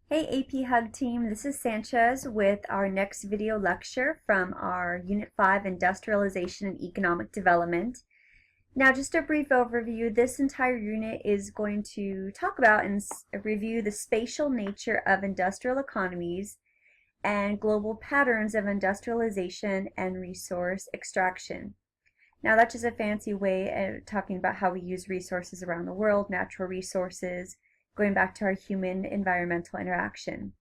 Hey AP Hug team, this is Sanchez with our next video lecture from our Unit 5 Industrialization and Economic Development. Now just a brief overview, this entire unit is going to talk about and review the spatial nature of industrial economies and global patterns of industrialization and resource extraction. Now that's just a fancy way of talking about how we use resources around the world, natural resources, going back to our human-environmental interaction.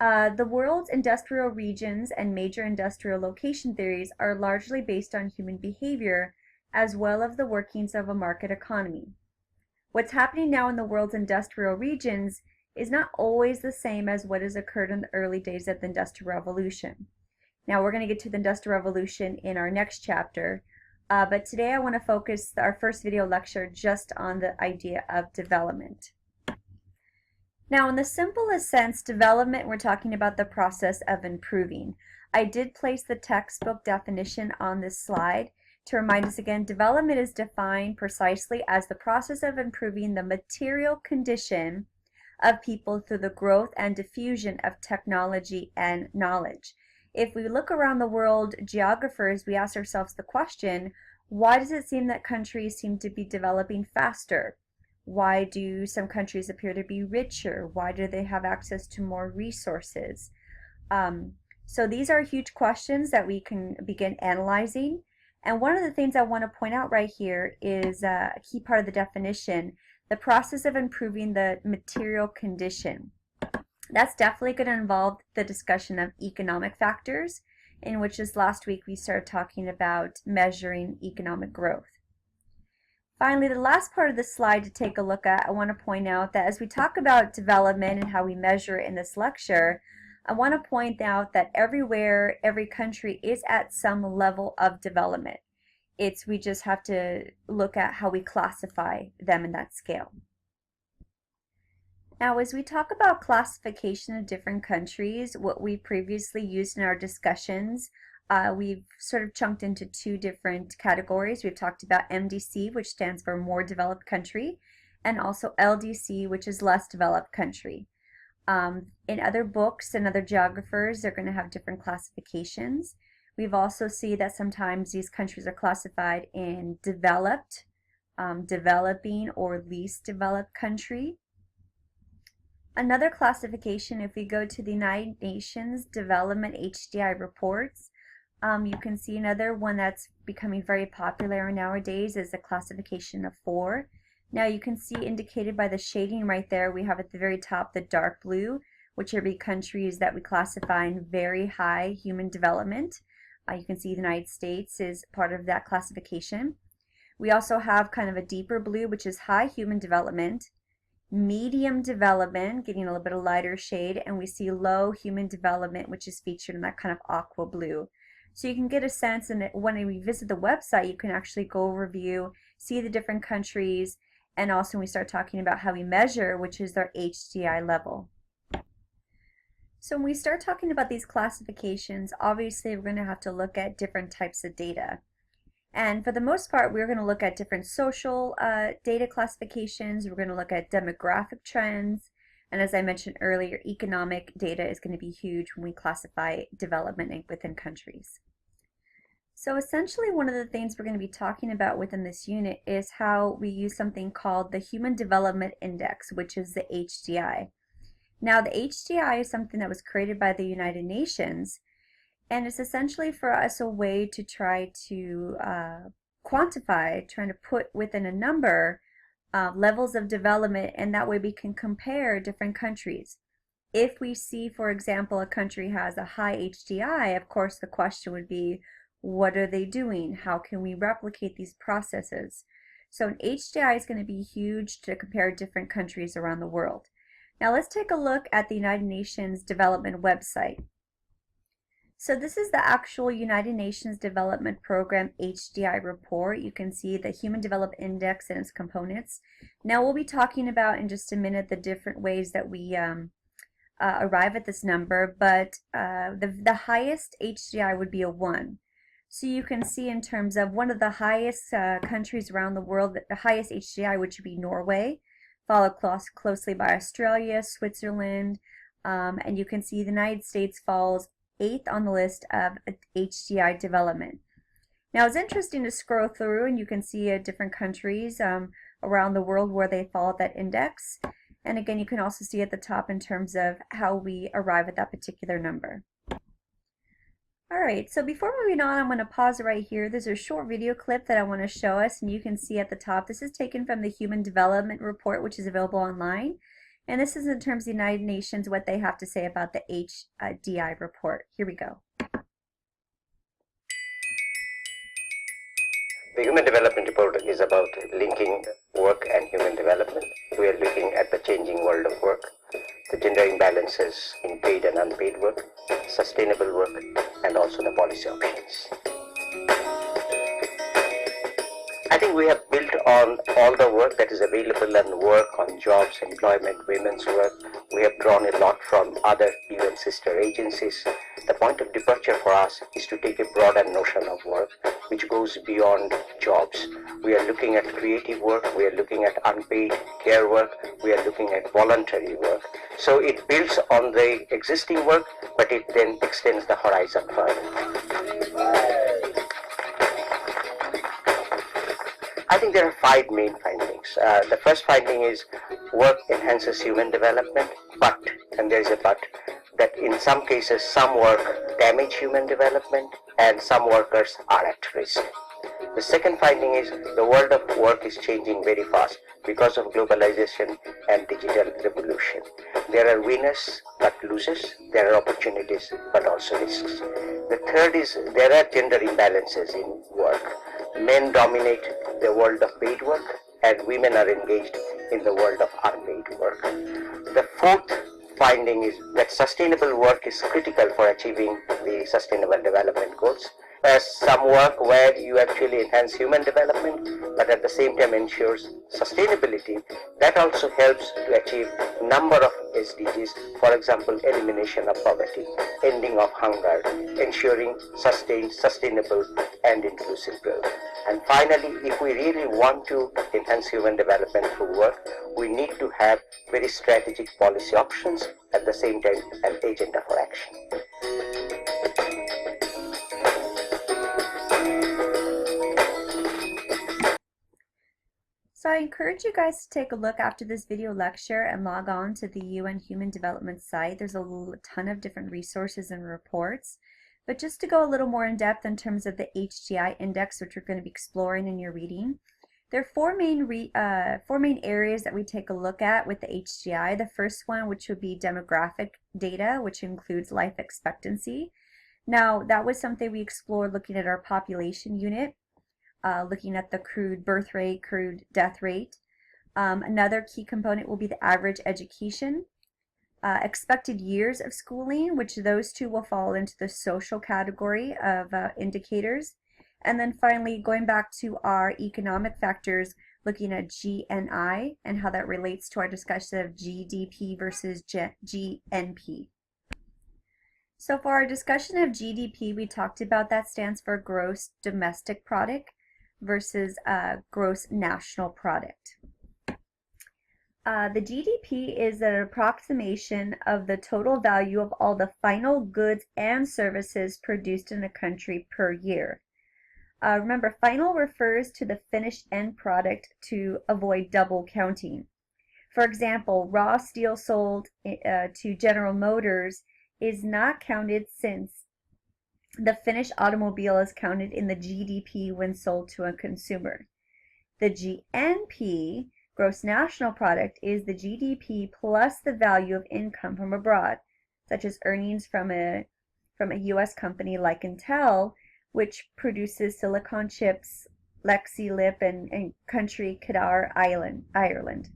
The world's industrial regions and major industrial location theories are largely based on human behavior as well as the workings of a market economy. What's happening now in the world's industrial regions is not always the same as what has occurred in the early days of the Industrial Revolution. Now we're going to get to the Industrial Revolution in our next chapter, but today I want to focus our first video lecture just on the idea of development. Now, in the simplest sense, development, we're talking about the process of improving. I did place the textbook definition on this slide to remind us again, development is defined precisely as the process of improving the material condition of people through the growth and diffusion of technology and knowledge. If we look around the world, geographers, we ask ourselves the question, why does it seem that countries seem to be developing faster? Why do some countries appear to be richer? Why do they have access to more resources? So these are huge questions that we can begin analyzing. And one of the things I want to point out right here is a key part of the definition, the process of improving the material condition. That's definitely going to involve the discussion of economic factors, in which this last week we started talking about measuring economic growth. Finally, the last part of the slide to take a look at, I want to point out that as we talk about development and how we measure it in this lecture, I want to point out that everywhere, every country is at some level of development. We just have to look at how we classify them in that scale. Now, as we talk about classification of different countries, what we previously used in our discussions, we've sort of chunked into two different categories. We've talked about MDC, which stands for more developed country, and also LDC, which is less developed country. In other books and other geographers, they're going to have different classifications. We've also seen that sometimes these countries are classified in developed, developing, or least developed country. Another classification, if we go to the United Nations Development Hdi Reports, you can see another one that's becoming very popular nowadays is a classification of 4. Now you can see indicated by the shading right there, we have at the very top the dark blue, which are countries that we classify in very high human development. You can see the United States is part of that classification. We also have kind of a deeper blue, which is high human development, medium development, getting a little bit of lighter shade, and we see low human development, which is featured in that kind of aqua blue. So you can get a sense, and when we visit the website, you can actually go review, see the different countries, and also when we start talking about how we measure, which is their HDI level. So when we start talking about these classifications, obviously we're going to have to look at different types of data. And for the most part, we're going to look at different social data classifications. We're going to look at demographic trends. And as I mentioned earlier, economic data is going to be huge when we classify development within countries. So essentially, one of the things we're going to be talking about within this unit is how we use something called the Human Development Index, which is the HDI. Now, the HDI is something that was created by the United Nations, and it's essentially for us a way to try to quantify, trying to put within a number levels of development, and that way we can compare different countries. If we see, for example, a country has a high HDI, of course the question would be, what are they doing? How can we replicate these processes? So an HDI is going to be huge to compare different countries around the world. Now let's take a look at the United Nations Development website. So this is the actual United Nations Development Program HDI report. You can see the Human Development Index and its components. Now we'll be talking about in just a minute the different ways that we arrive at this number, but the highest HDI would be a 1. So you can see in terms of one of the highest countries around the world, the highest HDI, which would be Norway. followed closely by Australia, Switzerland, and you can see the United States falls 8th on the list of HDI development. Now it's interesting to scroll through and you can see different countries around the world where they fall at that index. And again, you can also see at the top in terms of how we arrive at that particular number. Alright, so before moving on, I'm going to pause right here. There's a short video clip that I want to show us, and you can see at the top. This is taken from the Human Development Report, which is available online. And this is in terms of the United Nations, what they have to say about the Hdi Report. Here we go. The Human Development Report is about linking work and human development. We are looking at the changing world of work, the gender imbalances in paid and unpaid work, sustainable work, and also the policy options. I think we have built on all the work that is available and work on jobs, employment, women's work. We have drawn a lot from other UN sister agencies. The point of departure for us is to take a broader notion of work which goes beyond jobs. We are looking at creative work, we are looking at unpaid care work, we are looking at voluntary work. So it builds on the existing work, but it then extends the horizon further. I think there are 5 main findings. The first finding is work enhances human development, but, and there is a but, that in some cases some work damage human development and some workers are at risk. The second finding is the world of work is changing very fast because of globalization and digital revolution. There are winners but losers, there are opportunities but also risks. The third is there are gender imbalances in work. Men dominate the world of paid work and women are engaged in the world of unpaid work. The fourth finding is that sustainable work is critical for achieving the Sustainable Development Goals. There's some work where you actually enhance human development, but at the same time ensures sustainability. That also helps to achieve number of SDGs, for example, elimination of poverty, ending of hunger, ensuring sustained, sustainable and inclusive growth. And finally, if we really want to enhance human development through work, we need to have very strategic policy options, at the same time an agenda for action. So I encourage you guys to take a look after this video lecture and log on to the UN Human Development site. There's a ton of different resources and reports. But just to go a little more in depth in terms of the HDI index, which we're going to be exploring in your reading, there are four main areas that we take a look at with the HDI. The first one, which would be demographic data, which includes life expectancy. Now, that was something we explored looking at our population unit, looking at the crude birth rate, crude death rate. Another key component will be the average education. Expected years of schooling, which those two will fall into the social category of indicators. And then finally, going back to our economic factors, looking at GNI and how that relates to our discussion of GDP versus GNP. So for our discussion of GDP, we talked about that stands for gross domestic product versus gross national product. The GDP is an approximation of the total value of all the final goods and services produced in a country per year. Remember, final refers to the finished end product to avoid double counting. For example, raw steel sold to General Motors is not counted since the finished automobile is counted in the GDP when sold to a consumer. The GNP, gross national product, is the GDP plus the value of income from abroad, such as earnings from a U.S. company like Intel, which produces silicon chips, Lexi-Lip, and country Hdi Ireland.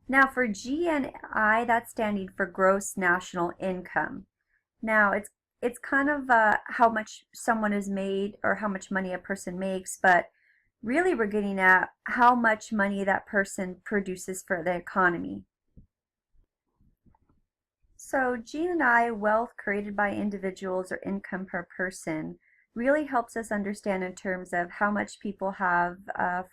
Now for GNI, that's standing for gross national income. Now it's kind of how much someone is made or how much money a person makes, but really we're getting at how much money that person produces for the economy. So GNI, wealth created by individuals or income per person, really helps us understand in terms of how much people have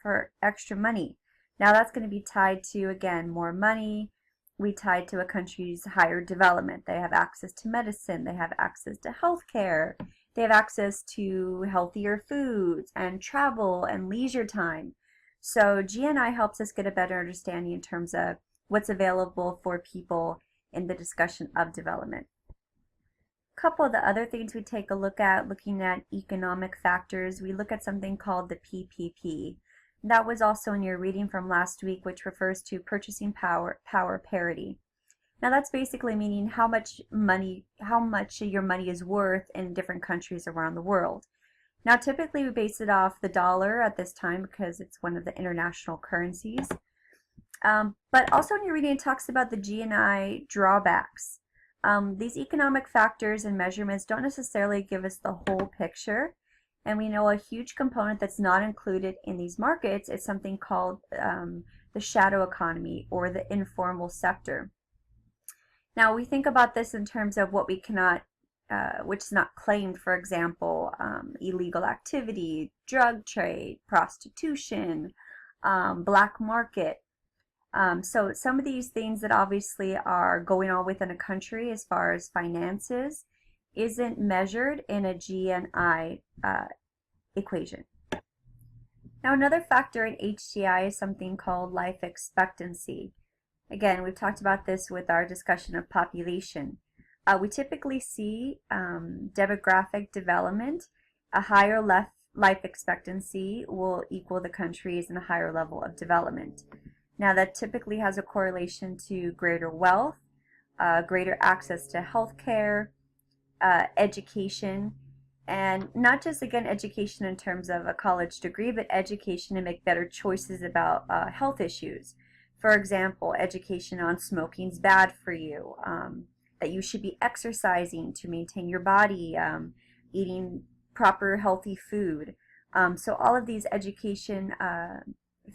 for extra money. Now that's going to be tied to, again, more money. We tied to a country's higher development. They have access to medicine. They have access to healthcare. They have access to healthier foods and travel and leisure time. So GNI helps us get a better understanding in terms of what's available for people in the discussion of development. A couple of the other things we take a look at, looking at economic factors, we look at something called the PPP. That was also in your reading from last week, which refers to purchasing power parity. Now that's basically meaning how much your money is worth in different countries around the world. Now typically we base it off the dollar at this time because it's one of the international currencies. But also in your reading it talks about the GNI drawbacks. These economic factors and measurements don't necessarily give us the whole picture. And we know a huge component that's not included in these markets is something called the shadow economy or the informal sector. Now we think about this in terms of what we cannot, which is not claimed, for example, illegal activity, drug trade, prostitution, black market. So some of these things that obviously are going on within a country as far as finances isn't measured in a GNI equation. Now another factor in HDI is something called life expectancy. Again, we've talked about this with our discussion of population. We typically see demographic development. A higher life expectancy will equal the countries in a higher level of development. Now that typically has a correlation to greater wealth, greater access to health care, education, and not just, again, education in terms of a college degree, but education to make better choices about health issues. For example, education on smoking's bad for you, that you should be exercising to maintain your body, eating proper healthy food. So all of these education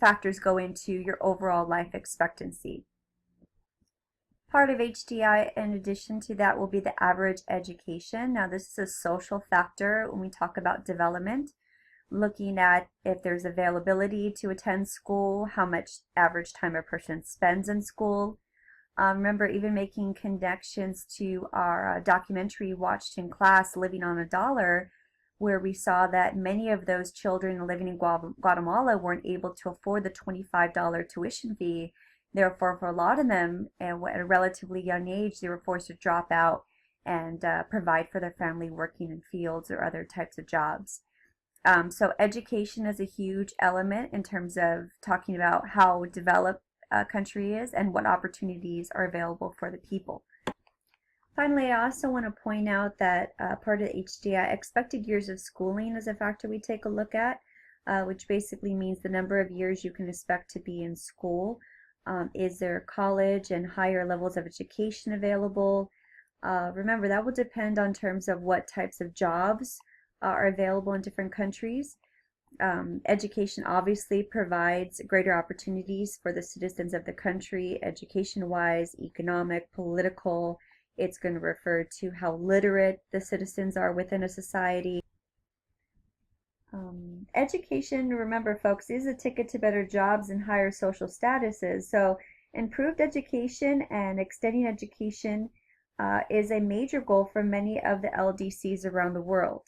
factors go into your overall life expectancy. Part of HDI, in addition to that, will be the average education. Now, this is a social factor when we talk about development, looking at if there's availability to attend school, how much average time a person spends in school. Remember, even making connections to our documentary watched in class, Living on a Dollar, where we saw that many of those children living in Guatemala weren't able to afford the $25 tuition fee. Therefore, for a lot of them, at a relatively young age, they were forced to drop out and provide for their family working in fields or other types of jobs. So education is a huge element in terms of talking about how developed a country is and what opportunities are available for the people. Finally, I also want to point out that part of HDI, expected years of schooling is a factor we take a look at, which basically means the number of years you can expect to be in school. Is there college and higher levels of education available? Remember, that will depend on terms of what types of jobs are available in different countries. Education obviously provides greater opportunities for the citizens of the country, education-wise, economic, political. It's going to refer to how literate the citizens are within a society. Education, remember folks, is a ticket to better jobs and higher social statuses. So improved education and extending education is a major goal for many of the LDCs around the world.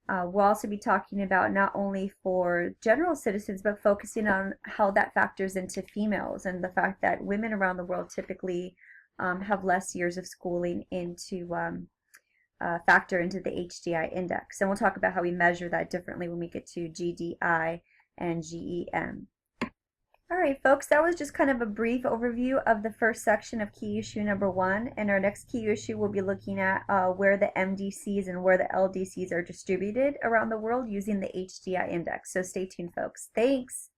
We'll also be talking about not only for general citizens, but focusing on how that factors into females and the fact that women around the world typically have less years of schooling into factor into the HDI index. And we'll talk about how we measure that differently when we get to GDI and GEM. All right, folks, that was just kind of a brief overview of the first section of key issue number 1. And our next key issue, we'll be looking at where the MDCs and where the LDCs are distributed around the world using the HDI index. So stay tuned, folks. Thanks.